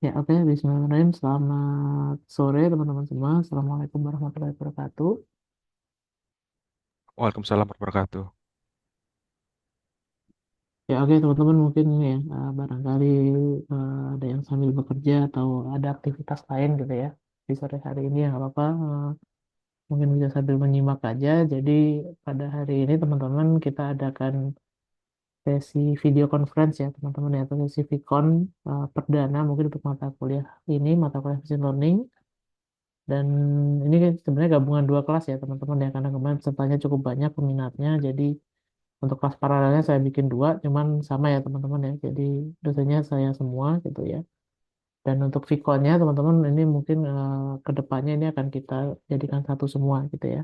Ya, oke. Bismillahirrahmanirrahim. Selamat sore, teman-teman semua. Assalamualaikum warahmatullahi wabarakatuh. Waalaikumsalam warahmatullahi wabarakatuh. Ya, oke, teman-teman. Mungkin ini ya, barangkali ada yang sambil bekerja atau ada aktivitas lain gitu ya. Di sore hari ini ya, nggak apa-apa. Mungkin bisa sambil menyimak aja. Jadi, pada hari ini, teman-teman, kita adakan sesi video conference ya, teman-teman ya. Atau sesi Vicon perdana mungkin untuk mata kuliah ini, mata kuliah Machine Learning. Dan ini kan sebenarnya gabungan dua kelas ya teman-teman ya karena kemarin pesertanya cukup banyak peminatnya. Jadi untuk kelas paralelnya saya bikin dua, cuman sama ya teman-teman ya. Jadi dosennya saya semua gitu ya. Dan untuk Vkonnya teman-teman ini mungkin ke depannya ini akan kita jadikan satu semua gitu ya.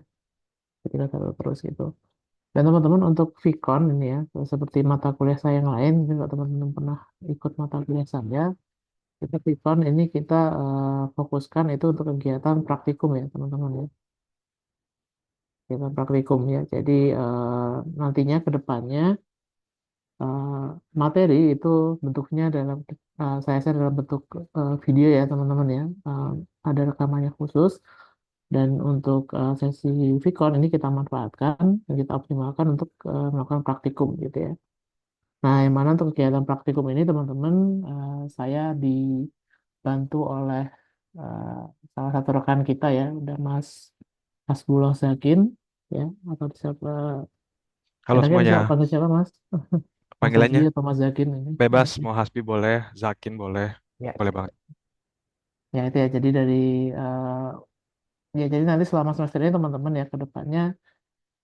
Jadikan satu terus gitu. Dan teman-teman untuk Vkon ini ya seperti mata kuliah saya yang lain, mungkin kalau teman-teman pernah ikut mata kuliah saya, kita Vkon ini kita fokuskan itu untuk kegiatan praktikum ya teman-teman ya. Kita praktikum ya. Jadi nantinya ke depannya eh, materi itu bentuknya dalam saya share dalam bentuk video ya teman-teman ya. Ada rekamannya khusus dan untuk sesi Vicon ini kita manfaatkan dan kita optimalkan untuk melakukan praktikum gitu ya. Nah, yang mana untuk kegiatan praktikum ini teman-teman saya dibantu oleh eh, salah satu rekan kita ya, udah Mas Bulog Zakin ya atau siapa. Halo Enaknya bisa semuanya, panggil siapa, Mas? Mas Hasbi panggilannya atau Mas Zakin ini? bebas, Oke. mau Hasbi boleh, Zakin boleh, Ya, boleh banget. ya itu ya. Jadi dari ya jadi nanti selama semester ini teman-teman ya ke depannya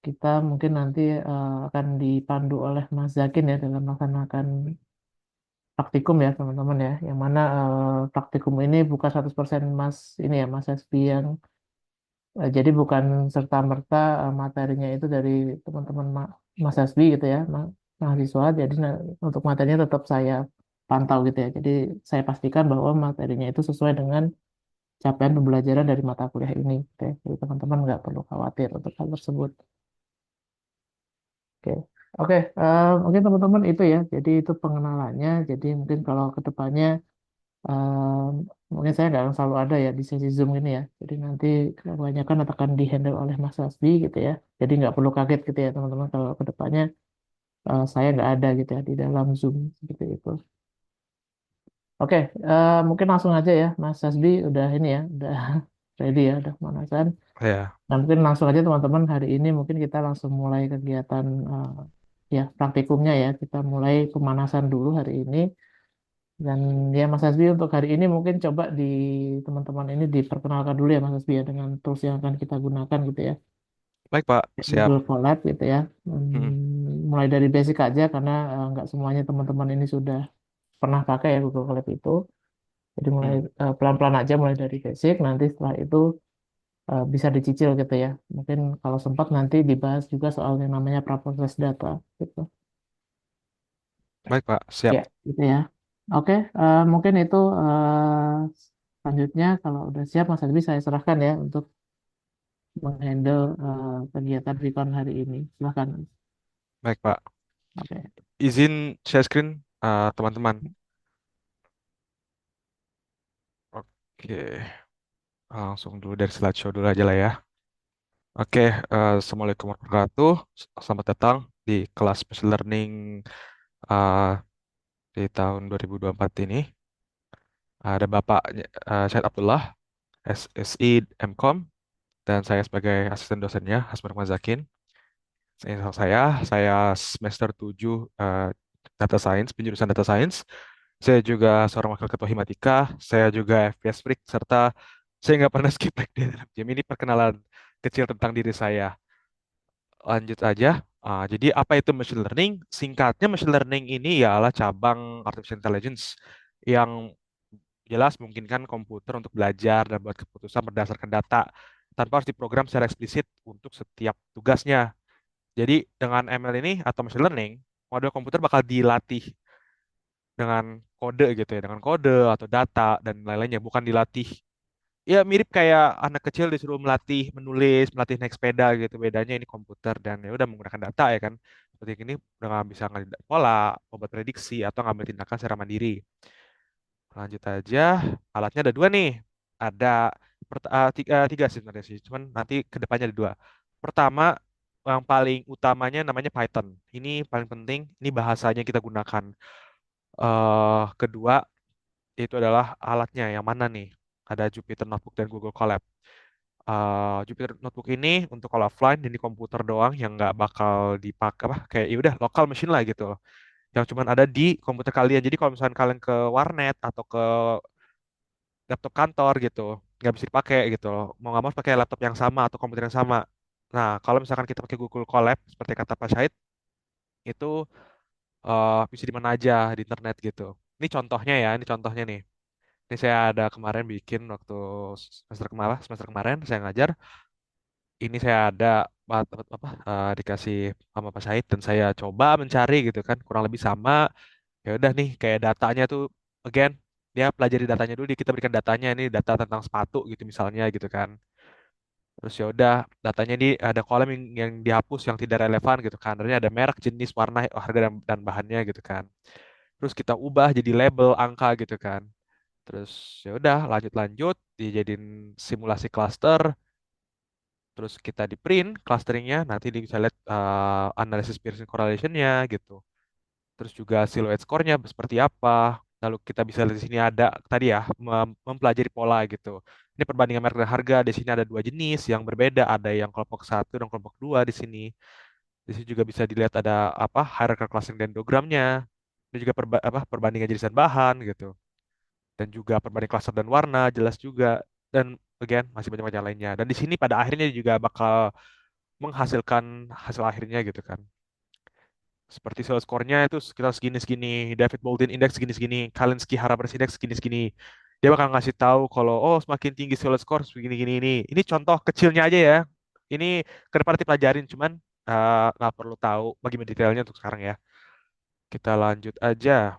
kita mungkin nanti akan dipandu oleh Mas Zakin ya dalam melaksanakan praktikum ya teman-teman ya. Yang mana praktikum ini bukan 100% Mas ini ya Mas Hasbi yang jadi bukan serta-merta materinya itu dari teman-teman Mas Hasbi gitu ya, mahasiswa. Jadi untuk materinya tetap saya pantau gitu ya. Jadi saya pastikan bahwa materinya itu sesuai dengan capaian pembelajaran dari mata kuliah ini. Gitu ya. Jadi teman-teman nggak perlu khawatir untuk hal tersebut. Oke, oke. Mungkin teman-teman itu ya. Jadi itu pengenalannya. Jadi mungkin kalau ke depannya mungkin saya nggak akan selalu ada ya di sesi Zoom ini ya. Jadi nanti kebanyakan akan dihandle oleh Mas Asbi gitu ya. Jadi nggak perlu kaget gitu ya teman-teman kalau ke depannya saya nggak ada gitu ya di dalam Zoom seperti itu. Oke, mungkin langsung aja ya Mas Asbi udah ini ya, udah ready ya, udah pemanasan. Ya, Nah mungkin langsung aja teman-teman hari ini mungkin kita langsung mulai kegiatan ya praktikumnya ya. Kita mulai pemanasan dulu hari ini. Dan ya Mas Hasbi untuk hari ini mungkin coba di teman-teman ini diperkenalkan dulu ya Mas Hasbi ya dengan tools yang akan kita gunakan gitu ya. baik Pak, Ya, siap. Google Colab gitu ya. Mm-mm, Mulai dari basic aja karena nggak semuanya teman-teman ini sudah pernah pakai ya Google Colab itu. Jadi mulai mm. pelan-pelan aja mulai dari basic nanti setelah itu bisa dicicil gitu ya. Mungkin kalau sempat nanti dibahas juga soal yang namanya proses data gitu. Baik Pak, siap. Ya, gitu ya. Oke, mungkin itu selanjutnya kalau udah siap Mas Adbi saya serahkan ya untuk menghandle kegiatan Vicon hari ini. Silakan. Baik Pak. Oke. Izin share screen, teman-teman. Oke, langsung dulu dari slideshow dulu aja lah ya. Oke, Assalamualaikum warahmatullahi wabarakatuh. Selamat datang di kelas Machine Learning uh, di tahun 2024 ini. Ada Bapak Syed Abdullah, SSI MKOM, dan saya sebagai asisten dosennya, Hasmur Mazakin. Saya semester 7 Data Science, penjurusan Data Science. Saya juga seorang wakil ketua Himatika, saya juga FPS Freak, serta saya nggak pernah skip leg di dalam game. Ini perkenalan kecil tentang diri saya. Lanjut aja. Jadi apa itu machine learning? Singkatnya machine learning ini ialah cabang artificial intelligence yang jelas memungkinkan komputer untuk belajar dan buat keputusan berdasarkan data tanpa harus diprogram secara eksplisit untuk setiap tugasnya. Jadi dengan ML ini atau machine learning, model komputer bakal dilatih dengan kode gitu ya, dengan kode atau data dan lain-lainnya, bukan dilatih. Ya mirip kayak anak kecil disuruh melatih menulis, melatih naik sepeda gitu. Bedanya ini komputer dan ya udah menggunakan data ya kan. Seperti ini udah nggak bisa ngambil pola, obat prediksi atau ngambil tindakan secara mandiri. Lanjut aja. Alatnya ada dua nih. Ada tiga sih sebenarnya sih. Cuman nanti ke depannya ada dua. Pertama, yang paling utamanya namanya Python. Ini paling penting. Ini bahasanya kita gunakan. Kedua, itu adalah alatnya yang mana nih? Ada Jupyter Notebook dan Google Colab. Jupyter Notebook ini untuk kalau offline dan di komputer doang yang nggak bakal dipakai apa kayak ya udah local machine lah gitu. Yang cuman ada di komputer kalian. Jadi kalau misalnya kalian ke warnet atau ke laptop kantor gitu nggak bisa dipakai gitu loh. Mau nggak mau pakai laptop yang sama atau komputer yang sama. Nah kalau misalkan kita pakai Google Colab seperti kata Pak Syahid itu bisa di mana aja di internet gitu. Ini contohnya ya, ini contohnya nih. Ini saya ada kemarin bikin waktu semester kemarin saya ngajar. Ini saya ada dikasih sama Pak Syahid dan saya coba mencari gitu kan kurang lebih sama. Ya udah nih kayak datanya tuh again dia pelajari datanya dulu, kita berikan datanya ini data tentang sepatu gitu misalnya gitu kan. Terus ya udah datanya di ada kolom yang dihapus yang tidak relevan gitu kan. Artinya ada merek, jenis, warna, harga dan bahannya gitu kan. Terus kita ubah jadi label, angka gitu kan. Terus ya udah lanjut-lanjut dijadiin simulasi cluster. Terus kita di print clusteringnya nanti bisa lihat analisis Pearson correlation-nya gitu. Terus juga silhouette score-nya seperti apa. Lalu kita bisa lihat di sini ada tadi ya mempelajari pola gitu. Ini perbandingan merek dan harga. Di sini ada dua jenis yang berbeda. Ada yang kelompok satu dan kelompok dua di sini. Di sini juga bisa dilihat ada apa hierarchical clustering dendrogramnya. Dan juga perbandingan jenis dan bahan gitu. Dan juga perbandingan cluster dan warna jelas juga. Dan again masih banyak banyak lainnya. Dan di sini pada akhirnya juga bakal menghasilkan hasil akhirnya gitu kan. Seperti sales score-nya itu sekitar segini-segini, David Baldwin Index segini-segini, Kalinski Harabers Index segini-segini. Dia bakal ngasih tahu kalau oh semakin tinggi sales score segini-gini ini. Ini contoh kecilnya aja ya. Ini ke depan nanti pelajarin cuman nggak perlu tahu bagaimana detailnya untuk sekarang ya. Kita lanjut aja.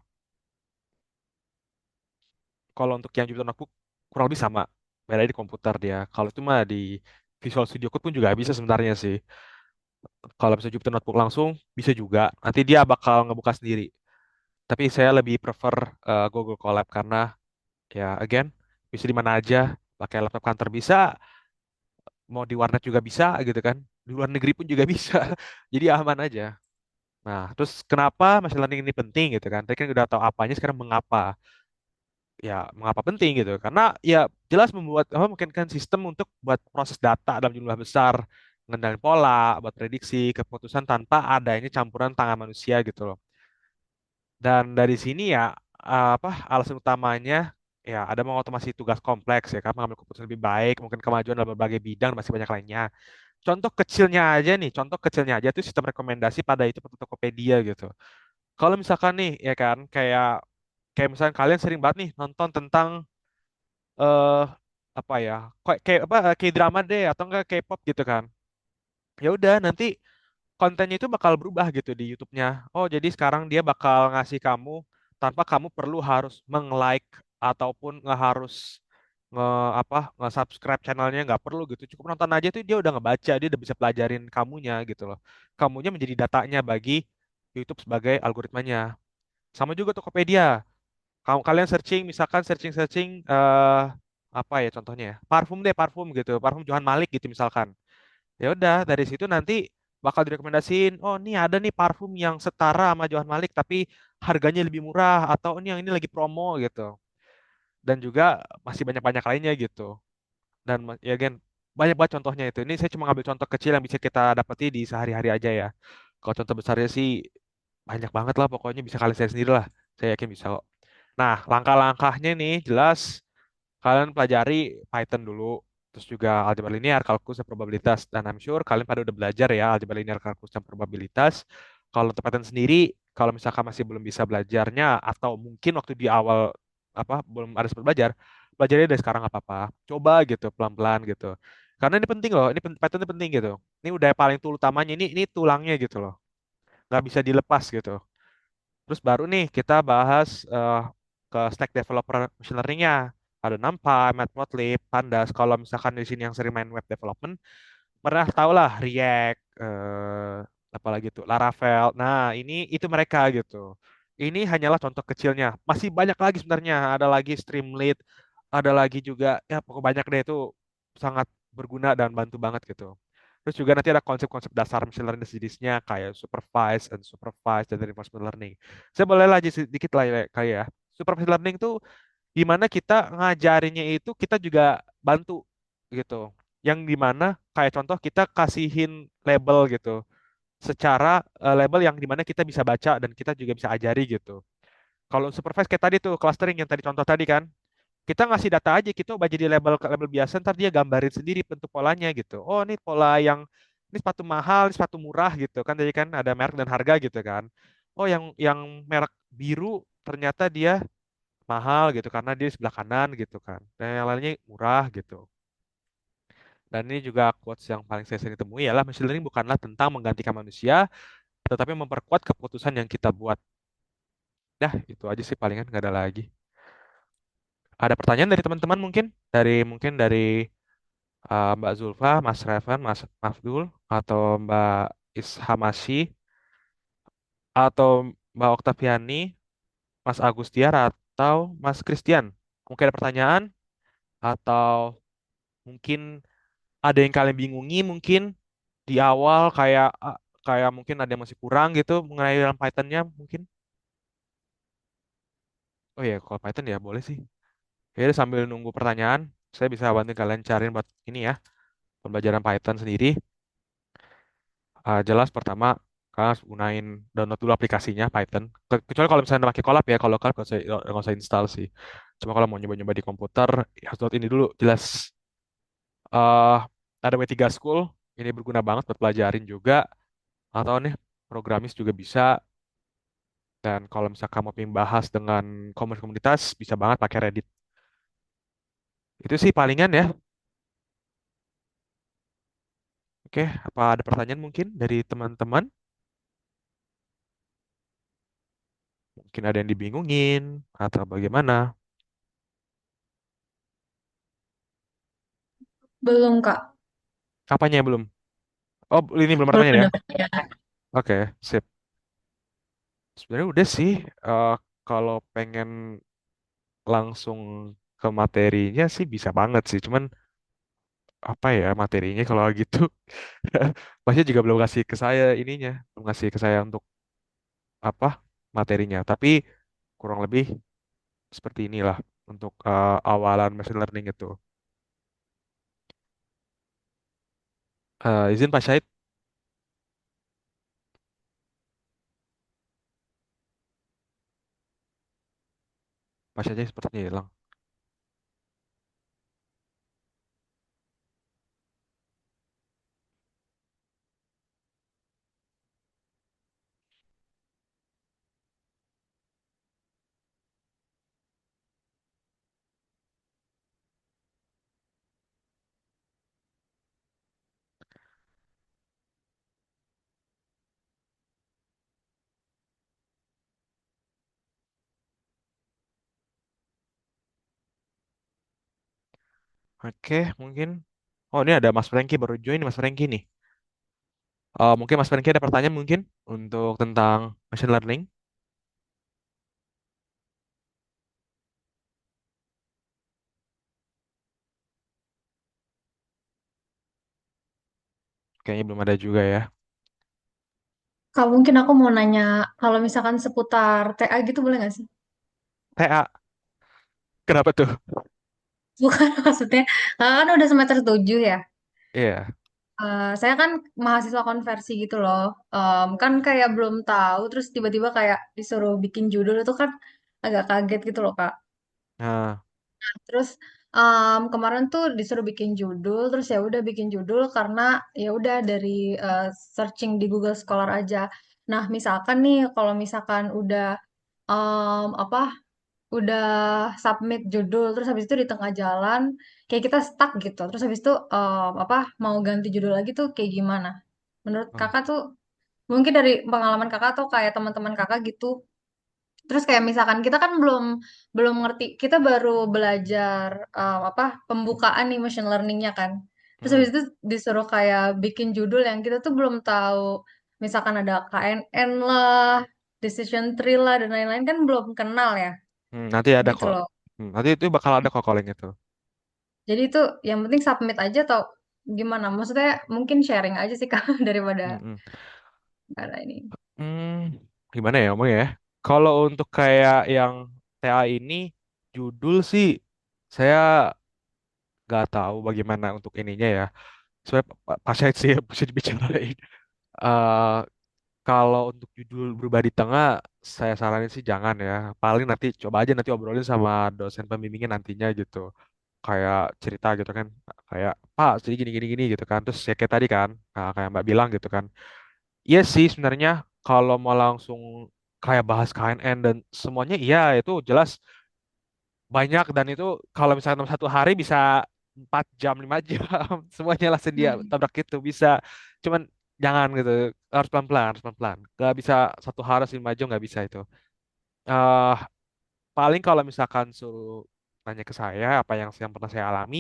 Kalau untuk yang Jupyter Notebook kurang lebih sama. Beda di komputer dia. Kalau itu mah di Visual Studio Code pun juga bisa sebenarnya sih. Kalau bisa Jupyter Notebook langsung bisa juga. Nanti dia bakal ngebuka sendiri. Tapi saya lebih prefer Google Colab karena ya again bisa di mana aja, pakai laptop kantor bisa, mau di warnet juga bisa gitu kan, di luar negeri pun juga bisa. Jadi aman aja. Nah, terus kenapa machine learning ini penting gitu kan? Tadi kan udah tahu apanya, sekarang mengapa? Ya, mengapa penting gitu? Karena ya jelas membuat apa mungkin kan sistem untuk buat proses data dalam jumlah besar, mengendalikan pola, buat prediksi, keputusan tanpa adanya campuran tangan manusia gitu loh. Dan dari sini ya apa alasan utamanya ya ada mengotomasi tugas kompleks ya kan mengambil keputusan lebih baik, mungkin kemajuan dalam berbagai bidang dan masih banyak lainnya. Contoh kecilnya aja nih, contoh kecilnya aja tuh sistem rekomendasi pada itu Tokopedia gitu. Kalau misalkan nih ya kan kayak kayak misalkan kalian sering banget nih nonton tentang eh apa ya kayak apa kayak drama deh atau enggak K-pop gitu kan. Ya udah nanti kontennya itu bakal berubah gitu di YouTube-nya. Oh, jadi sekarang dia bakal ngasih kamu tanpa kamu perlu harus meng-like ataupun nggak harus nge apa nge-subscribe channelnya nggak perlu gitu. Cukup nonton aja tuh dia udah ngebaca, dia udah bisa pelajarin kamunya gitu loh. Kamunya menjadi datanya bagi YouTube sebagai algoritmanya. Sama juga Tokopedia. Kamu kalian searching misalkan searching-searching apa ya contohnya ya? Parfum deh, parfum gitu. Parfum Johan Malik gitu misalkan. Ya udah dari situ nanti bakal direkomendasiin, oh ini ada nih parfum yang setara sama Johan Malik tapi harganya lebih murah atau ini yang ini lagi promo gitu. Dan juga masih banyak-banyak lainnya gitu. Dan ya gen banyak banget contohnya itu. Ini saya cuma ngambil contoh kecil yang bisa kita dapati di sehari-hari aja ya. Kalau contoh besarnya sih banyak banget lah pokoknya bisa kalian saya sendiri lah. Saya yakin bisa kok. Nah, langkah-langkahnya nih jelas kalian pelajari Python dulu, terus juga aljabar linear, kalkulus dan probabilitas. Dan I'm sure kalian pada udah belajar ya aljabar linear, kalkulus dan probabilitas. Kalau untuk Python sendiri, kalau misalkan masih belum bisa belajarnya atau mungkin waktu di awal apa belum ada sempat belajar, belajarnya dari sekarang nggak apa-apa. Coba gitu pelan-pelan gitu. Karena ini penting loh, ini Python ini penting gitu. Ini udah paling tool utamanya, ini tulangnya gitu loh. Nggak bisa dilepas gitu. Terus baru nih kita bahas ke stack developer machine learning-nya. Ada NumPy, Matplotlib, Pandas. Kalau misalkan di sini yang sering main web development, pernah tahu lah React, apalagi tuh Laravel. Nah, ini itu mereka gitu. Ini hanyalah contoh kecilnya. Masih banyak lagi sebenarnya. Ada lagi Streamlit, ada lagi juga ya pokoknya banyak deh itu sangat berguna dan bantu banget gitu. Terus juga nanti ada konsep-konsep dasar machine learning dan sejenisnya kayak supervised, unsupervised, dan reinforcement learning. Saya boleh lagi sedikit lah ya, kayak ya. Supervised learning tuh gimana kita ngajarinnya itu kita juga bantu gitu. Yang dimana kayak contoh kita kasihin label gitu secara label yang dimana kita bisa baca dan kita juga bisa ajari gitu. Kalau supervise kayak tadi tuh clustering yang tadi contoh tadi kan, kita ngasih data aja, kita ubah jadi label label biasa, ntar dia gambarin sendiri bentuk polanya gitu. Oh ini pola yang ini sepatu mahal, ini sepatu murah gitu kan tadi kan ada merek dan harga gitu kan. Oh yang merek biru ternyata dia mahal gitu karena dia di sebelah kanan gitu kan. Dan yang lainnya murah gitu. Dan ini juga quotes yang paling saya sering temui ialah machine learning bukanlah tentang menggantikan manusia, tetapi memperkuat keputusan yang kita buat. Dah, itu aja sih palingan nggak ada lagi. Ada pertanyaan dari teman-teman mungkin dari Mbak Zulfa, Mas Revan, Mas Mafdul, atau Mbak Ishamasi, atau Mbak Oktaviani, Mas Agustiar, atau Mas Christian. Mungkin ada pertanyaan, atau mungkin ada yang kalian bingungi mungkin di awal kayak mungkin ada yang masih kurang gitu mengenai dalam Python-nya mungkin. Oh ya, kalau Python ya boleh sih. Ya udah, sambil nunggu pertanyaan, saya bisa bantu kalian cariin buat ini ya, pembelajaran Python sendiri. Jelas pertama kalian harus gunain download dulu aplikasinya Python. Kecuali kalau misalnya pakai Colab ya, kalau Colab nggak usah install sih. Cuma kalau mau nyoba-nyoba di komputer, ya harus download ini dulu. Jelas eh ada W3 School, ini berguna banget buat pelajarin juga. Atau nih programmis juga bisa. Dan kalau misalkan mau pengen bahas dengan komunitas, bisa banget pakai Reddit. Itu sih palingan ya. Oke, apa ada pertanyaan mungkin dari teman-teman? Mungkin ada yang dibingungin atau bagaimana? Belum, Kak. Apanya yang belum? Oh, ini belum Belum pertanyaan ya? ada pertanyaan. Oke, sip. Sebenarnya udah sih. eh, Kalau pengen langsung ke materinya sih bisa banget sih. Cuman apa ya materinya kalau gitu? Pasti juga belum kasih ke saya ininya, belum kasih ke saya untuk apa materinya. Tapi kurang lebih seperti inilah untuk awalan machine learning itu. Izin Pak Syahid, Pak Syahid sepertinya hilang. Oke, mungkin. Oh, ini ada Mas Franky baru join nih, Mas Franky nih. Mungkin Mas Franky ada pertanyaan mungkin untuk tentang machine learning. Kayaknya belum ada juga ya. Kak, mungkin aku mau nanya, kalau misalkan seputar TA gitu boleh nggak sih? TA, kenapa tuh? Bukan maksudnya, kan udah semester 7 ya. Iya. Saya kan mahasiswa konversi gitu loh. Kan kayak belum tahu, terus tiba-tiba kayak disuruh bikin judul itu kan agak kaget gitu loh, Kak. Nah, Terus kemarin tuh disuruh bikin judul, terus ya udah bikin judul karena ya udah dari eh, searching di Google Scholar aja. Nah, misalkan nih kalau misalkan udah apa udah submit judul terus habis itu di tengah jalan kayak kita stuck gitu. Terus habis itu apa mau ganti judul lagi tuh kayak gimana? Menurut oh, Kakak tuh mungkin dari pengalaman Kakak tuh kayak teman-teman Kakak gitu. Terus kayak misalkan kita kan belum belum ngerti, kita baru belajar apa pembukaan nih machine learningnya kan. Terus hmm. habis itu disuruh kayak bikin judul yang kita tuh belum tahu. Misalkan ada KNN lah, decision tree lah dan lain-lain kan belum kenal ya, Nanti ada gitu kok. loh. Nanti itu bakal ada kok calling itu. Jadi itu yang penting submit aja atau gimana? Maksudnya mungkin sharing aja sih Kak daripada Hmm, hmm. nggak ada ini. Hmm, Gimana ya ngomong ya? Kalau untuk kayak yang TA ini judul sih saya nggak tahu bagaimana untuk ininya ya. Sebenarnya pasnya sih yang bisa dibicarain. Eh Kalau untuk judul berubah di tengah, saya saranin sih jangan ya. Paling nanti coba aja nanti obrolin sama dosen pembimbingnya nantinya gitu. Kayak cerita gitu kan, kayak Pak, jadi gini gini gini gitu kan. Terus ya kayak tadi kan, kayak Mbak bilang gitu kan. Iya sih sebenarnya kalau mau langsung kayak bahas KNN dan semuanya, iya itu jelas banyak dan itu kalau misalnya dalam satu hari bisa 4 jam 5 jam semuanya langsung dia Hmm. tabrak itu bisa, cuman jangan gitu, harus pelan-pelan, harus pelan-pelan, nggak bisa satu hari harus 5 jam, nggak bisa itu. eh Paling kalau misalkan suruh nanya ke saya apa yang pernah saya alami,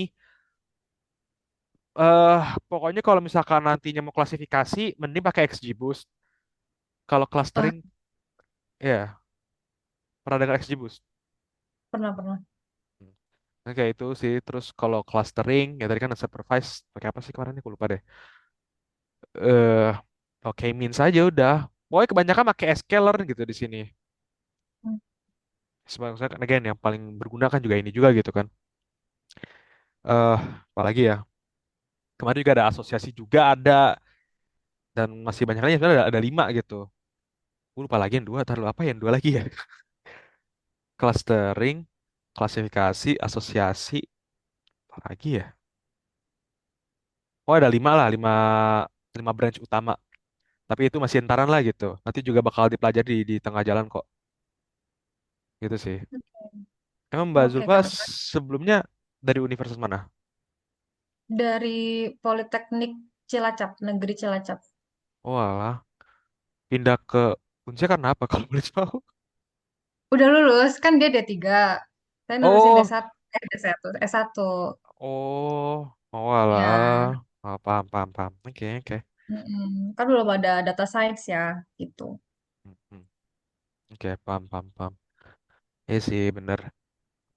eh pokoknya kalau misalkan nantinya mau klasifikasi mending pakai XGBoost. Kalau Ah, clustering, ya pernah dengar XGBoost. pernah pernah. Hmm. Oke itu sih, terus kalau clustering ya tadi kan supervise pakai apa sih kemarin, aku lupa deh. eh Oke, min saja udah. Pokoknya kebanyakan pakai scalar gitu di sini. Hmm. Sebenarnya kan again yang paling berguna kan juga ini juga gitu kan. Eh, Apalagi ya. Kemarin juga ada asosiasi juga ada, dan masih banyak lagi, sebenarnya ada 5 gitu. Gue lupa lagi yang dua, taruh apa yang dua lagi ya? Clustering, klasifikasi, asosiasi, apa lagi ya? Oh ada 5 lah, 5 branch utama. Tapi itu masih entaran lah gitu. Nanti juga bakal dipelajari di tengah jalan kok. Gitu sih. Emang Mbak Oke Zulfa Kak. sebelumnya dari universitas mana? Dari Politeknik Cilacap, Negeri Cilacap. Oh alah, pindah ke Unsia karena apa kalau boleh tahu? Udah lulus, kan dia D3. Saya nerusin Oh, D1, D1, S1. oh alah. Ya, Oh, paham, paham, paham. Oke, oke. kan belum ada data science ya, gitu. Hmm, hmm. Oke, paham, paham, paham. Iya sih, bener.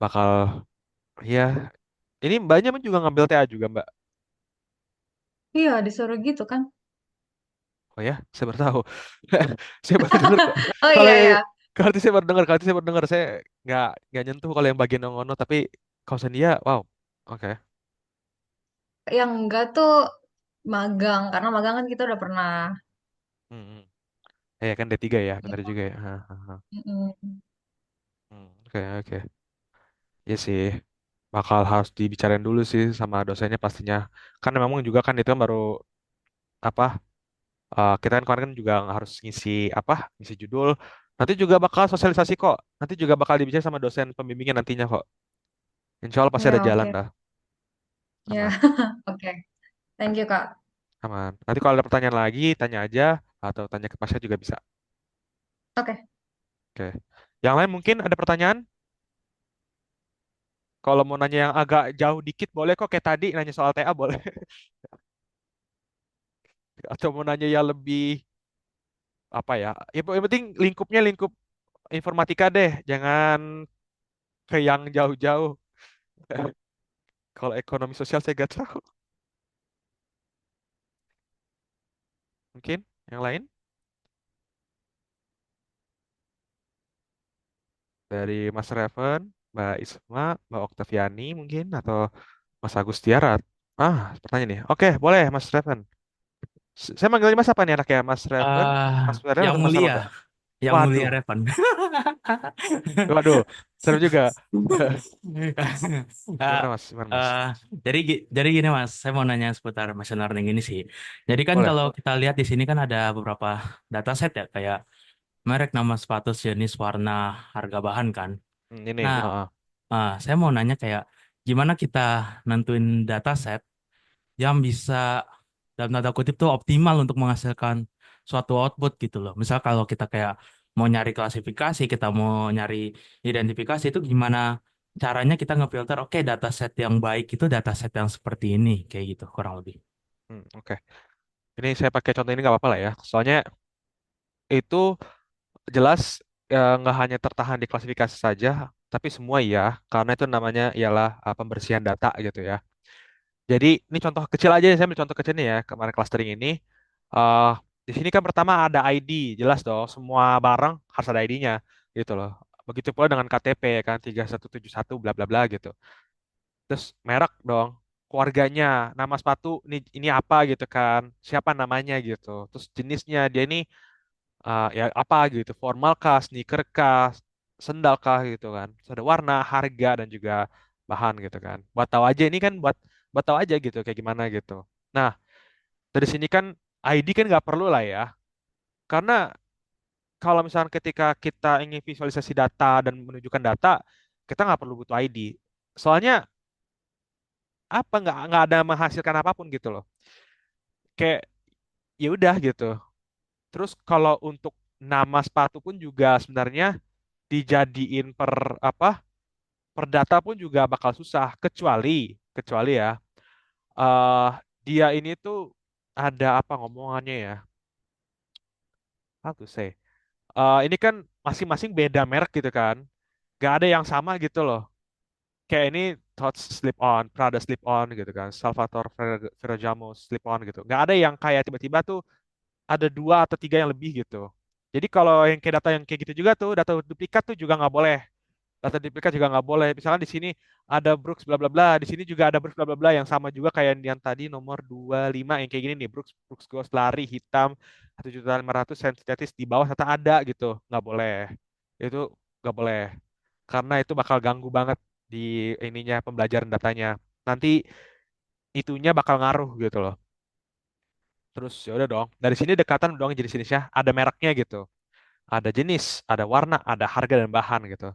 Bakal, iya. Ini mbaknya juga ngambil TA juga, Mbak. Iya, disuruh gitu kan. Oh ya, saya baru tahu. Saya baru dengar kok. Oh Kalau iya ya, kalau itu saya baru dengar, kalau itu saya baru dengar. Saya nggak nyentuh kalau yang bagian ngono, tapi kalau dia, wow. Oke. yang enggak tuh magang, karena magang kan kita udah pernah. Hmm, hmm. Kan D3 ya, Ya, benar juga ya. Ha, ha, ha. mm-mm. Oke, oke. Iya sih, bakal harus dibicarain dulu sih sama dosennya pastinya. Kan memang juga kan itu kan baru apa? Kita kan kemarin kan juga harus ngisi apa? Ngisi judul. Nanti juga bakal sosialisasi kok. Nanti juga bakal dibicarain sama dosen pembimbingnya nantinya kok. Insya Allah pasti ada Ya jalan oke, dah. ya Aman, oke. Thank you Kak. aman. Nanti kalau ada pertanyaan lagi, tanya aja atau tanya ke pasnya juga bisa. Oke. Oke. Yang lain mungkin ada pertanyaan? Kalau mau nanya yang agak jauh dikit boleh kok, kayak tadi nanya soal TA boleh. Atau mau nanya yang lebih apa ya? Yang penting lingkupnya lingkup informatika deh, jangan ke yang jauh-jauh. Kalau ekonomi sosial saya gak tahu. Mungkin yang lain dari Mas Reven, Mbak Isma, Mbak Oktaviani mungkin atau Mas Agustiarat. Pertanyaan nih. Oke, boleh Mas Reven. Saya manggilnya Mas apa nih anaknya? Mas Reven, Mas Reven Yang atau Mas mulia, Saroga? yang mulia Waduh, Revan. waduh, seru juga. Ah, Gimana Mas? Gimana Mas? jadi gini Mas, saya mau nanya seputar machine learning ini sih. Jadi kan Boleh. kalau kita lihat di sini kan ada beberapa dataset ya, kayak merek, nama sepatu, jenis, warna, harga bahan kan. Ini. Nah, saya mau nanya kayak gimana kita nentuin dataset yang bisa dalam tanda kutip tuh optimal untuk menghasilkan suatu output gitu loh. Misal kalau kita kayak mau nyari klasifikasi, kita mau nyari identifikasi itu gimana caranya kita ngefilter, oke dataset yang baik itu dataset yang seperti ini kayak gitu kurang lebih. Oke. Ini saya pakai contoh ini nggak apa-apa lah ya. Soalnya itu jelas nggak hanya tertahan di klasifikasi saja, tapi semua iya, karena itu namanya ialah pembersihan data gitu ya. Jadi ini contoh kecil aja, saya ambil contoh kecil nih ya, kemarin clustering ini. eh di sini kan pertama ada ID, jelas dong, semua barang harus ada ID-nya gitu loh. Begitu pula dengan KTP ya kan, 3171 bla bla bla gitu. Terus merek dong, keluarganya, nama sepatu ini apa gitu kan, siapa namanya gitu. Terus jenisnya dia ini ya apa gitu, formal kah, sneaker kah, sendal kah gitu kan. Terus ada warna, harga dan juga bahan gitu kan. Buat tahu aja ini kan buat tahu aja gitu kayak gimana gitu. Nah, dari sini kan ID kan nggak perlu lah ya. Karena kalau misalnya ketika kita ingin visualisasi data dan menunjukkan data, kita nggak perlu butuh ID. Soalnya apa nggak ada menghasilkan apapun gitu loh. Kayak ya udah gitu. Terus kalau untuk nama sepatu pun juga sebenarnya dijadiin per apa per data pun juga bakal susah kecuali ya eh dia ini tuh ada apa ngomongannya ya, how to say. Ini kan masing-masing beda merek gitu kan, gak ada yang sama gitu loh. Kayak ini Tod slip on, Prada slip on gitu kan, Salvatore Ferragamo slip on gitu, gak ada yang kayak tiba-tiba tuh ada dua atau tiga yang lebih gitu. Jadi kalau yang kayak data yang kayak gitu juga tuh, data duplikat tuh juga nggak boleh. Data duplikat juga nggak boleh. Misalkan di sini ada Brooks bla bla bla, di sini juga ada Brooks bla bla bla yang sama juga kayak yang tadi nomor 25 yang kayak gini nih, Brooks Ghost lari hitam 1.500.000 sensitif di bawah ternyata ada gitu. Nggak boleh. Itu nggak boleh. Karena itu bakal ganggu banget di ininya pembelajaran datanya. Nanti itunya bakal ngaruh gitu loh. Terus ya udah dong. Dari sini dekatan dong jenis-jenisnya, ada mereknya gitu. Ada jenis, ada warna, ada harga dan bahan gitu.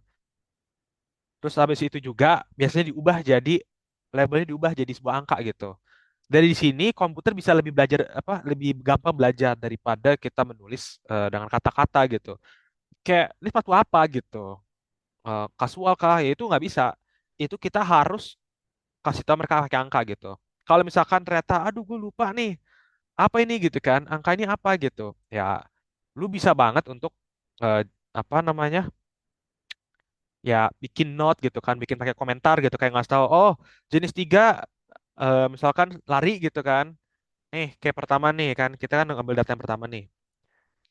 Terus habis itu juga biasanya diubah jadi labelnya diubah jadi sebuah angka gitu. Dari sini komputer bisa lebih belajar apa lebih gampang belajar daripada kita menulis dengan kata-kata gitu. Kayak ini sepatu apa gitu. Kasual kah? Ya itu nggak bisa. Itu kita harus kasih tahu mereka pakai angka gitu. Kalau misalkan ternyata aduh gue lupa nih apa ini gitu kan, angka ini apa gitu. Ya lu bisa banget untuk eh, apa namanya? Ya bikin note gitu kan, bikin pakai komentar gitu kayak ngasih tahu, oh jenis tiga misalkan lari gitu kan, kayak pertama nih kan kita kan ngambil data yang pertama nih,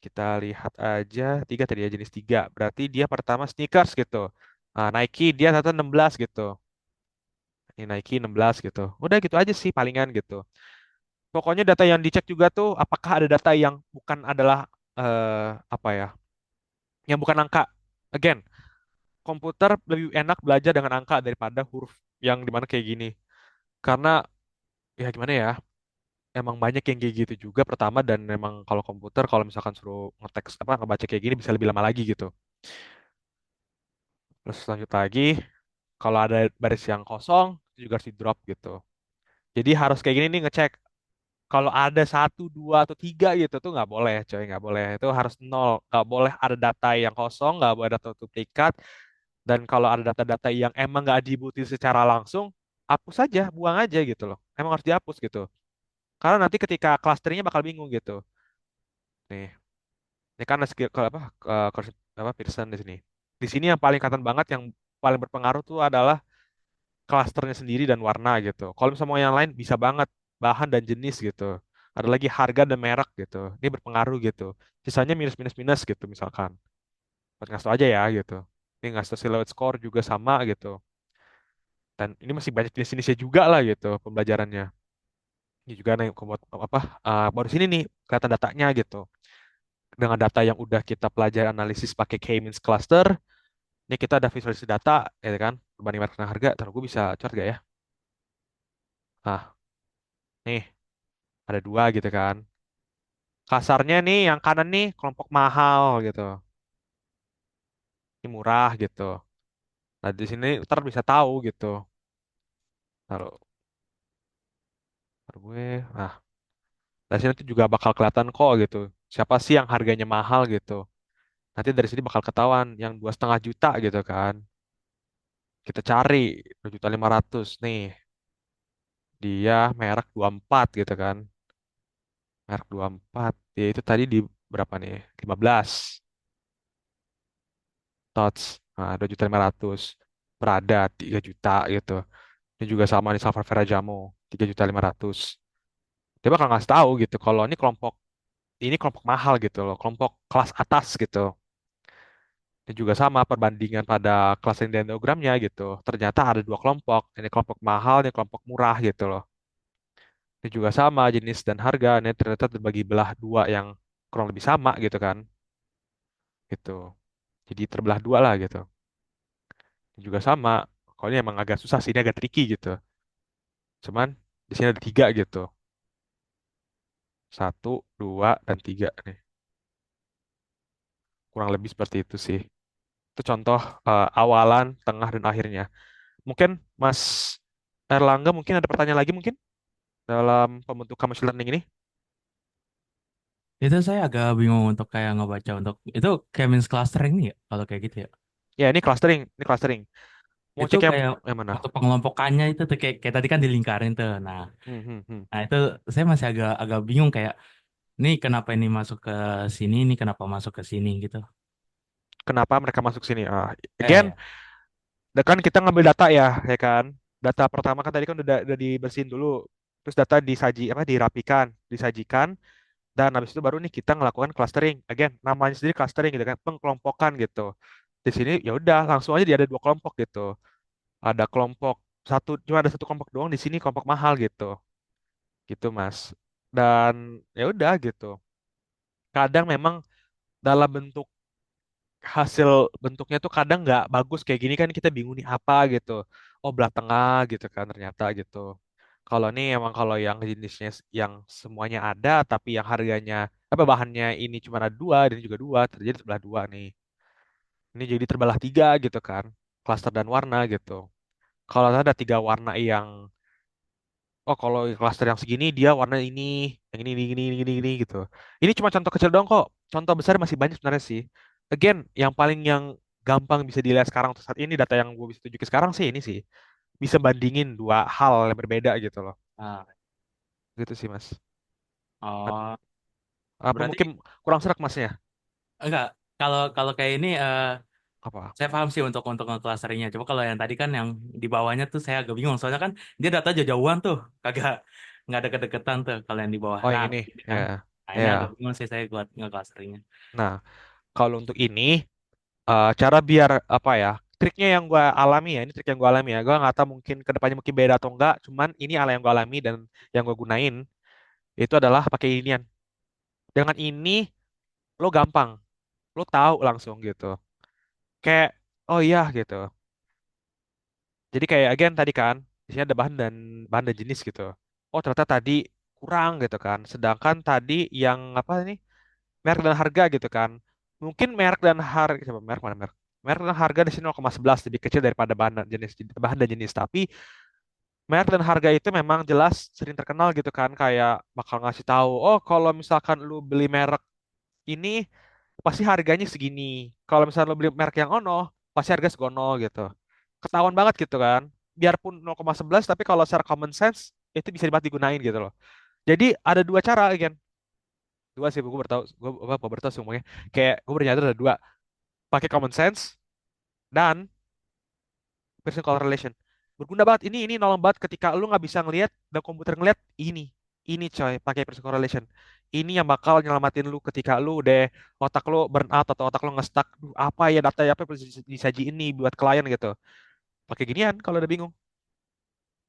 kita lihat aja tiga tadi ya jenis tiga, berarti dia pertama sneakers gitu. Nah, Nike dia ternyata 16 gitu, ini Nike 16 gitu, udah gitu aja sih palingan gitu. Pokoknya data yang dicek juga tuh apakah ada data yang bukan adalah apa ya, yang bukan angka. Again, komputer lebih enak belajar dengan angka daripada huruf yang dimana kayak gini. Karena ya gimana ya, emang banyak yang kayak gitu juga pertama, dan memang kalau komputer kalau misalkan suruh ngeteks apa ngebaca kayak gini bisa lebih lama lagi gitu. Terus lanjut lagi, kalau ada baris yang kosong itu juga harus di drop gitu. Jadi harus kayak gini nih ngecek. Kalau ada satu, dua atau tiga gitu tuh nggak boleh, coy, nggak boleh. Itu harus nol. Nggak boleh ada data yang kosong, nggak boleh data duplikat. Dan kalau ada data-data yang emang nggak dibutuhin secara langsung, hapus aja, buang aja gitu loh. Emang harus dihapus gitu. Karena nanti ketika clusteringnya bakal bingung gitu. Nih, ini kan ada skill ke apa apa Pearson di sini. Di sini yang paling kelihatan banget yang paling berpengaruh tuh adalah klasternya sendiri dan warna gitu. Kalau misalnya mau yang lain bisa banget bahan dan jenis gitu. Ada lagi harga dan merek gitu. Ini berpengaruh gitu. Sisanya minus minus minus gitu misalkan. Buat ngasih tau aja ya gitu. Ini ngasih tau silhouette score juga sama gitu. Dan ini masih banyak jenis-jenisnya juga lah gitu pembelajarannya. Ini juga nih buat apa baru sini nih kelihatan datanya gitu. Dengan data yang udah kita pelajari analisis pakai K-means cluster, ini kita ada visualisasi data, ya kan, berbanding merek dan harga. Terus gue bisa chart gak ya? Nah, nih ada dua gitu kan. Kasarnya nih yang kanan nih kelompok mahal gitu, ini murah gitu. Nah di sini ntar bisa tahu gitu. Taruh, taruh gue. Nah, dari sini tuh juga bakal kelihatan kok gitu. Siapa sih yang harganya mahal gitu? Nanti dari sini bakal ketahuan yang 2,5 juta gitu kan. Kita cari 2.500.000 nih. Dia merek 24 gitu kan. Merek 24. Dia itu tadi di berapa nih? 15. TOTS, nah, 2.500.000. Prada 3 juta gitu. Ini juga sama nih Salvar Ferragamo 3.500.000. Dia bakal ngasih tahu gitu kalau ini kelompok mahal gitu loh, kelompok kelas atas gitu. Dan juga sama perbandingan pada kelas dendrogramnya gitu. Ternyata ada dua kelompok, ini kelompok mahal, ini kelompok murah gitu loh. Ini juga sama jenis dan harga, ini ternyata terbagi belah dua yang kurang lebih sama gitu kan. Gitu. Jadi terbelah dua lah gitu. Ini juga sama. Kalau ini emang agak susah sih, ini agak tricky gitu. Cuman di sini ada tiga gitu. Satu, dua, dan tiga nih. Kurang lebih seperti itu sih. Itu contoh awalan, tengah, dan akhirnya. Mungkin Mas Erlangga mungkin ada pertanyaan lagi mungkin dalam pembentukan machine learning ini? Itu saya agak bingung untuk kayak ngebaca untuk itu kayak means clustering nih ya kalau kayak gitu ya. Ya, ini clustering, ini clustering. Mau Itu cek kayak yang mana? waktu pengelompokannya itu tuh kayak tadi kan dilingkarin tuh. Nah, Hmm, hmm, hmm. nah itu saya masih agak agak bingung kayak ini kenapa ini masuk ke sini, ini kenapa masuk ke sini gitu. Kenapa mereka masuk sini? Again, Ya. kan kita ngambil data ya kan? Data pertama kan tadi kan udah dibersihin dulu. Terus data dirapikan, disajikan, dan habis itu baru nih kita ngelakukan clustering. Again, namanya sendiri clustering gitu kan, pengkelompokan gitu. Di sini ya udah langsung aja dia ada dua kelompok gitu. Ada kelompok satu, cuma ada satu kelompok doang di sini kelompok mahal gitu. Gitu, Mas. Dan ya udah gitu. Kadang memang dalam bentuk hasil bentuknya tuh kadang nggak bagus kayak gini kan kita bingung nih apa gitu. Oh, belah tengah gitu kan ternyata gitu. Kalau nih emang kalau yang jenisnya yang semuanya ada tapi yang harganya apa bahannya ini cuma ada dua dan juga dua terjadi terbelah dua nih. Ini jadi terbelah tiga gitu kan. Cluster dan warna gitu. Kalau ada tiga warna yang oh kalau cluster yang segini dia warna ini, yang ini gitu. Ini cuma contoh kecil dong kok. Contoh besar masih banyak sebenarnya sih. Again, yang gampang bisa dilihat sekarang untuk saat ini data yang gue bisa tunjukin sekarang sih ini sih. Bisa bandingin dua hal yang berbeda gitu loh. Ah, Gitu sih Mas. oh, Apa berarti mungkin kurang serak Masnya? enggak. Kalau kalau kayak ini Apa? saya paham sih untuk ngeclusteringnya. Coba kalau yang tadi kan yang di bawahnya tuh saya agak bingung. Soalnya kan dia data jauh-jauhan tuh, kagak nggak ada kedekatan tuh kalau yang di bawah. Oh Nah, yang ini. ini kan. Ya. Nah, ini agak Ya. bingung sih saya buat ngeclusteringnya. Nah, kalau untuk ini cara biar apa ya? Triknya yang gue alami ya, ini trik yang gue alami ya. Gue nggak tahu mungkin kedepannya mungkin beda atau enggak. Cuman ini ala yang gue alami dan yang gue gunain itu adalah pakai inian. Dengan ini lo gampang, lo tahu langsung gitu. Kayak oh iya gitu. Jadi kayak again tadi kan, di sini ada bahan dan jenis gitu. Oh ternyata tadi kurang gitu kan. Sedangkan tadi yang apa ini merek dan harga gitu kan. Mungkin merek dan harga coba merek mana merek? Merek dan harga di sini 0,11 lebih kecil daripada bahan dan jenis. Tapi merek dan harga itu memang jelas sering terkenal gitu kan. Kayak bakal ngasih tahu, oh kalau misalkan lu beli merek ini pasti harganya segini. Kalau misalnya lo beli merek yang ono, pasti harga segono gitu. Ketahuan banget gitu kan. Biarpun 0,11 tapi kalau secara common sense itu bisa banget digunain gitu loh. Jadi ada dua cara again. Dua sih gue bertahu gue bertahu semuanya. Kayak gue bernyata ada dua. Pakai common sense dan Pearson correlation. Berguna banget ini nolong banget ketika lu nggak bisa ngelihat dan komputer ngelihat ini coy pakai Pearson correlation. Ini yang bakal nyelamatin lu ketika lu udah otak lu burn out atau otak lu nge-stuck. Duh, apa ya data apa yang disaji ini buat klien gitu. Pakai ginian kalau udah bingung.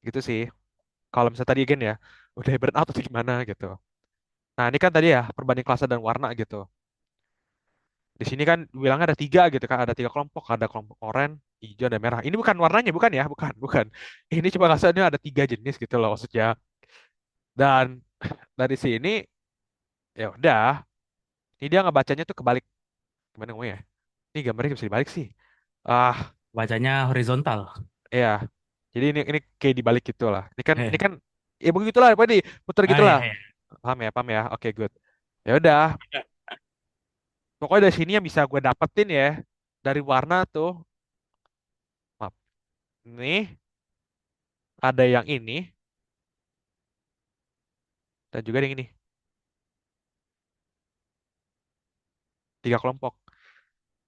Gitu sih. Kalau misalnya tadi again ya udah burn out atau gimana gitu. Nah ini kan tadi ya perbanding klase dan warna gitu. Di sini kan bilangnya ada tiga gitu kan, ada tiga kelompok, ada kelompok oranye, hijau, dan merah. Ini bukan warnanya, bukan ya, bukan. Ini cuma kasarnya ada tiga jenis gitu loh maksudnya. Dan dari sini ya udah, ini dia ngebacanya tuh kebalik. Gimana ngomongnya? Ini gambarnya bisa dibalik sih. Ah, Bacanya horizontal. ya. Jadi ini kayak dibalik gitu lah. Ini Eh. kan ya begitulah, pokoknya diputar Ah gitulah. ya, ya. Paham ya? Oke, good. Ya udah, pokoknya dari sini yang bisa gue dapetin ya dari warna tuh, maaf, nih ada yang ini dan juga ada yang ini. Tiga kelompok.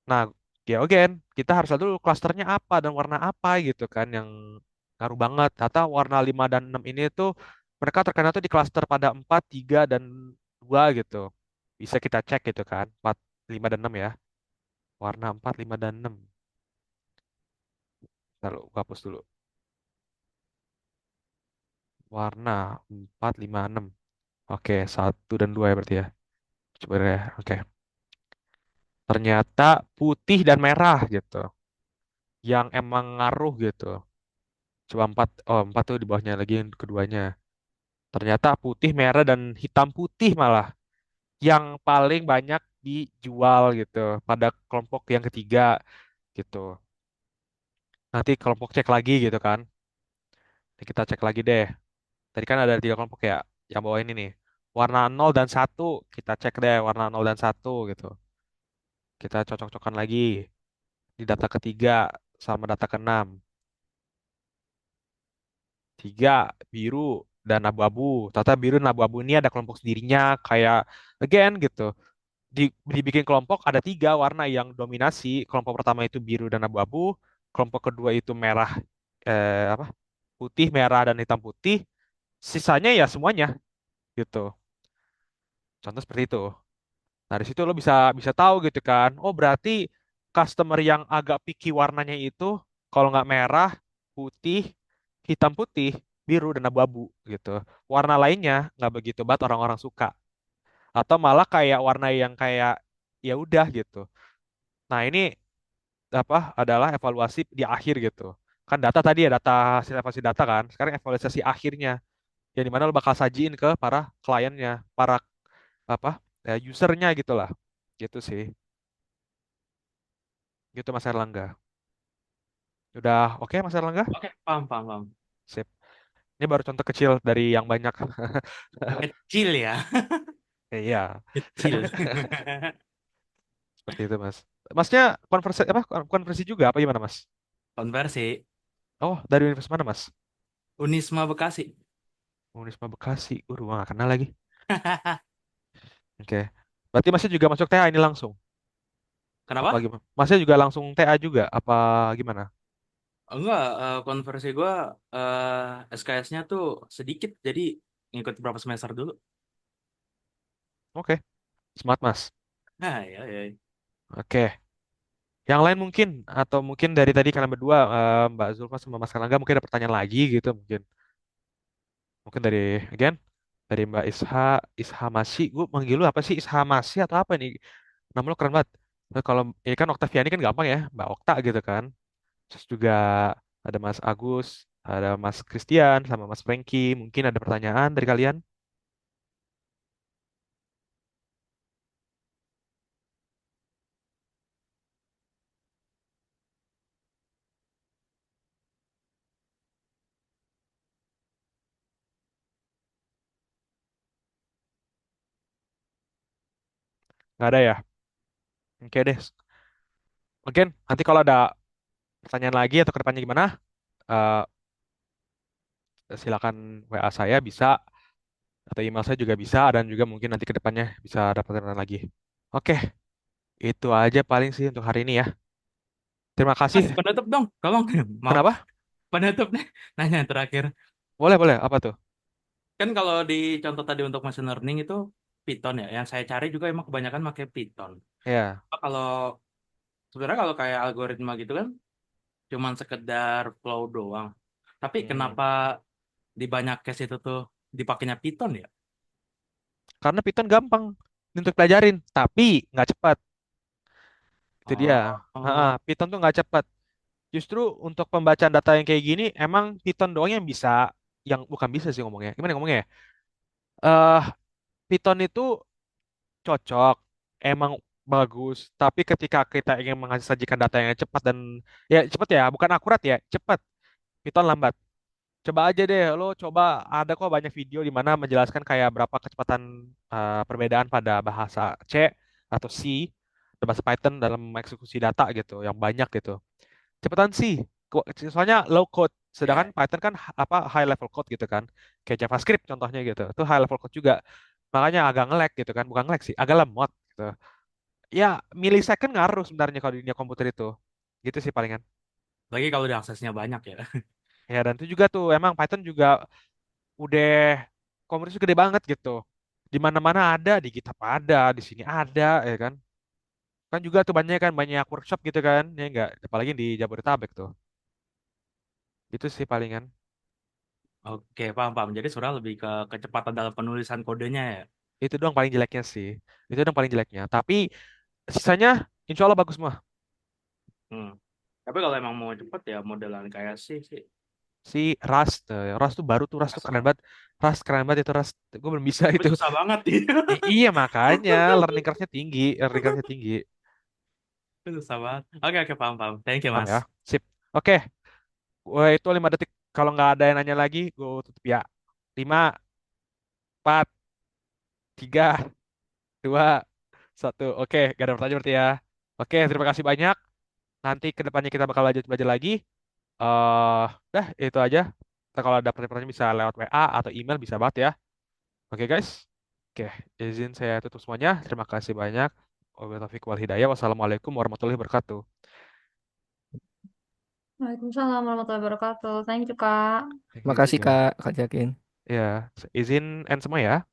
Nah, ya again, kita harus lihat dulu klasternya apa dan warna apa gitu kan yang ngaruh banget. Atau warna 5 dan 6 ini tuh mereka terkena tuh di klaster pada 4, 3, dan 2 gitu. Bisa kita cek gitu kan. 4, 5, dan 6 ya. Warna 4, 5, dan 6. Lalu gua hapus dulu. Warna 4, 5, 6. Oke, 1 dan 2 ya berarti ya. Coba deh. Oke. Ternyata putih dan merah gitu. Yang emang ngaruh gitu. Coba 4. Oh, 4 tuh di bawahnya lagi yang keduanya. Ternyata putih, merah, dan hitam putih malah yang paling banyak dijual gitu pada kelompok yang ketiga gitu. Nanti kelompok cek lagi gitu kan. Nanti kita cek lagi deh. Tadi kan ada 3 kelompok ya. Yang bawah ini nih. Warna 0 dan 1. Kita cek deh warna 0 dan 1 gitu. Kita cocok-cocokan lagi di data ketiga sama data keenam. 3 biru dan abu-abu. Ternyata biru dan abu-abu ini ada kelompok sendirinya kayak again gitu. Dibikin kelompok ada 3 warna yang dominasi. Kelompok pertama itu biru dan abu-abu. Kelompok kedua itu merah, apa? Putih, merah, dan hitam putih. Sisanya ya semuanya gitu. Contoh seperti itu. Nah, dari situ lo bisa bisa tahu gitu kan. Oh, berarti customer yang agak picky warnanya itu kalau nggak merah, putih, hitam putih, biru, dan abu-abu gitu. Warna lainnya nggak begitu banget orang-orang suka. Atau malah kayak warna yang kayak ya udah gitu. Nah, ini apa adalah evaluasi di akhir gitu. Kan data tadi ya data hasil evaluasi data kan. Sekarang evaluasi akhirnya yang dimana lo bakal sajiin ke para kliennya, para apa usernya gitu lah. Gitu sih. Gitu Mas Erlangga. Udah oke Mas Erlangga? Oke, paham, paham, paham. Sip. Ini baru contoh kecil dari yang banyak. Kecil ya, Iya. kecil. Seperti itu Mas. Masnya konversi apa konversi juga apa gimana Mas? Konversi, Oh, dari universitas mana Mas? Unisma Bekasi. Unisma Bekasi. Gua nggak kenal lagi. Oke. Berarti Masnya juga masuk TA ini langsung? Apa Kenapa? gimana? Masnya juga langsung TA juga? Apa gimana? Enggak, konversi gue SKS-nya tuh sedikit, jadi ngikut berapa semester dulu. Oke. Smart Mas. Nah, ya, ya. Oke. Yang lain mungkin atau mungkin dari tadi kalian berdua Mbak Zulfa sama Mas Kalangga mungkin ada pertanyaan lagi gitu mungkin. Mungkin dari again dari Mbak Isha Masih. Gue manggil lu apa sih Isha Masih atau apa nih? Nama lu keren banget. Nah, kalau ini kan Oktaviani kan gampang ya, Mbak Okta gitu kan. Terus juga ada Mas Agus, ada Mas Christian sama Mas Franky. Mungkin ada pertanyaan dari kalian? Nggak ada ya? Oke deh. Mungkin nanti kalau ada pertanyaan lagi atau kedepannya gimana, eh, silakan WA saya bisa atau email saya juga bisa dan juga mungkin nanti ke depannya bisa dapat pertanyaan lagi. Oke, itu aja paling sih untuk hari ini ya. Terima Mas, kasih. penutup dong, tolong. Maaf, Kenapa? penutup nih. Nanya yang terakhir. Boleh, boleh. Apa tuh? Kan kalau di contoh tadi untuk machine learning itu Python ya. Yang saya cari juga emang kebanyakan pakai Python. Ya. Kalau sebenarnya kalau kayak algoritma gitu kan cuman sekedar flow doang. Tapi Hmm. kenapa di banyak case itu tuh dipakainya Python ya? Karena Python gampang untuk pelajarin, tapi nggak cepat. Itu dia. Oh, oh, Python tuh nggak cepat. Justru untuk pembacaan data yang kayak gini, emang Python doang yang bisa, yang bukan bisa sih ngomongnya. Gimana ngomongnya ya? Eh, Python itu cocok, emang bagus. Tapi ketika kita ingin mengsajikan data yang cepat dan ya cepat ya, bukan akurat ya, cepat. Python lambat. Coba aja deh, lo coba ada kok banyak video di mana menjelaskan kayak berapa kecepatan perbedaan pada bahasa C atau C dan bahasa Python dalam mengeksekusi data gitu, yang banyak gitu. Cepetan sih, soalnya low code. Sedangkan ya. Python kan apa high level code gitu kan, kayak JavaScript contohnya gitu. Itu high level code juga, makanya agak nge-lag gitu kan, bukan nge-lag sih, agak lemot gitu. Ya, millisecond ngaruh sebenarnya kalau di dunia komputer itu. Gitu sih palingan. Lagi kalau udah aksesnya banyak ya. Ya, dan itu juga tuh emang Python juga udah komunitas gede banget gitu. Di mana-mana ada, di GitHub ada, di sini ada, ya kan? Kan juga tuh banyak workshop gitu kan, ya enggak, apalagi di Jabodetabek tuh. Itu sih palingan. Oke, paham, paham. Jadi sebenarnya lebih ke kecepatan dalam penulisan kodenya ya. Itu doang paling jeleknya sih. Itu doang paling jeleknya. Tapi sisanya insya Allah bagus mah. Hmm. Tapi kalau emang mau cepet ya modelan kayak sih. Si Rust, Rust tuh baru tuh, Rust tuh Rasa. keren banget. Rust keren banget itu Rust. Gue belum bisa Tapi itu. susah banget sih. Iya makanya learning curve-nya tinggi. Susah banget. Oke, oke, paham, paham. Thank you, Paham Mas. ya? Sip. Oke, gue itu 5 detik. Kalau nggak ada yang nanya lagi, gue tutup ya. 5, 4, 3, 2, 1. Oke, gak ada pertanyaan berarti ya. Oke, terima kasih banyak. Nanti ke depannya kita bakal lanjut belajar lagi. Dah, itu aja. Ntar kalau ada pertanyaan bisa lewat WA atau email bisa banget ya. Oke, guys. Oke, izin saya tutup semuanya. Terima kasih banyak. Wabillahi taufiq wal hidayah. Wassalamualaikum warahmatullahi wabarakatuh. Waalaikumsalam warahmatullahi wabarakatuh. Thank you, Kak. Thank you Makasih juga. Kak Jakin. Ya, izin end semua ya.